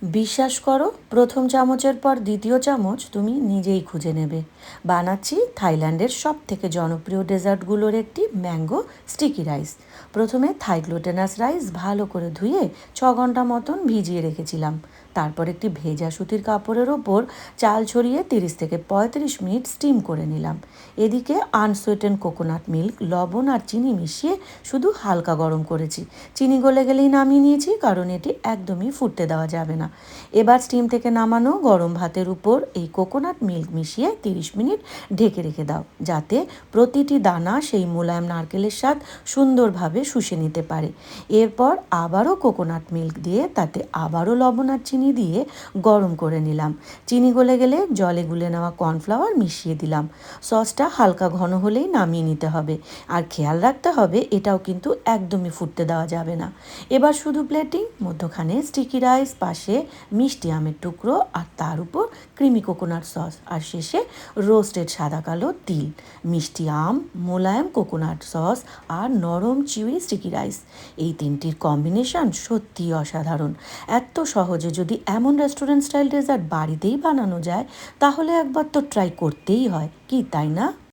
বিশ্বাস করো, প্রথম চামচের পর দ্বিতীয় চামচ তুমি নিজেই খুঁজে নেবে। বানাচ্ছি থাইল্যান্ডের সব থেকে জনপ্রিয় ডেজার্টগুলোর একটি ম্যাঙ্গো স্টিকি রাইস। প্রথমে থাই গ্লুটেনাস রাইস ভালো করে ধুয়ে 6 ঘন্টা মতন ভিজিয়ে রেখেছিলাম। তারপর একটি ভেজা সুতির কাপড়ের ওপর চাল ছড়িয়ে 30 থেকে 35 মিনিট স্টিম করে নিলাম। এদিকে আনসুইটেন কোকোনাট মিল্ক, লবণ আর চিনি মিশিয়ে শুধু হালকা গরম করেছি। চিনি গলে গেলেই নামিয়ে নিয়েছি, কারণ এটি একদমই ফুটতে দেওয়া যাবে না। এবার স্টিম থেকে নামানো গরম ভাতের উপর এই কোকোনাট মিল্ক মিশিয়ে 30 মিনিট ঢেকে রেখে দাও, যাতে প্রতিটি দানা সেই মোলায়েম নারকেলের স্বাদ সুন্দরভাবে শুষে নিতে পারে। এরপর আবারও কোকোনাট মিল্ক দিয়ে তাতে আবারও লবণ আর চিনি দিয়ে গরম করে নিলাম। চিনি গলে গেলে জলে গুলে নেওয়া কর্নফ্লাওয়ার মিশিয়ে দিলাম। সসটা হালকা ঘন হলেই নামিয়ে নিতে হবে, আর খেয়াল রাখতে হবে এটাও কিন্তু একদমই ফুটতে দেওয়া যাবে না। এবার শুধু প্লেটিং, মধ্যখানে স্টিকি রাইস, পাশে মিষ্টি আমের টুকরো, আর তার উপর ক্রিমি কোকোনাট সস, আর শেষে রোস্টেড সাদা কালো তিল। মিষ্টি আম, মোলায়েম কোকোনাট সস আর নরম চিউই স্টিকি রাইস, এই তিনটির কম্বিনেশন সত্যিই অসাধারণ। এত সহজে যদি এমন রেস্টুরেন্ট স্টাইল ডেজার্ট বাড়িতেই বানানো যায়, তাহলে একবার তো ট্রাই করতেই হয়, কি তাই না?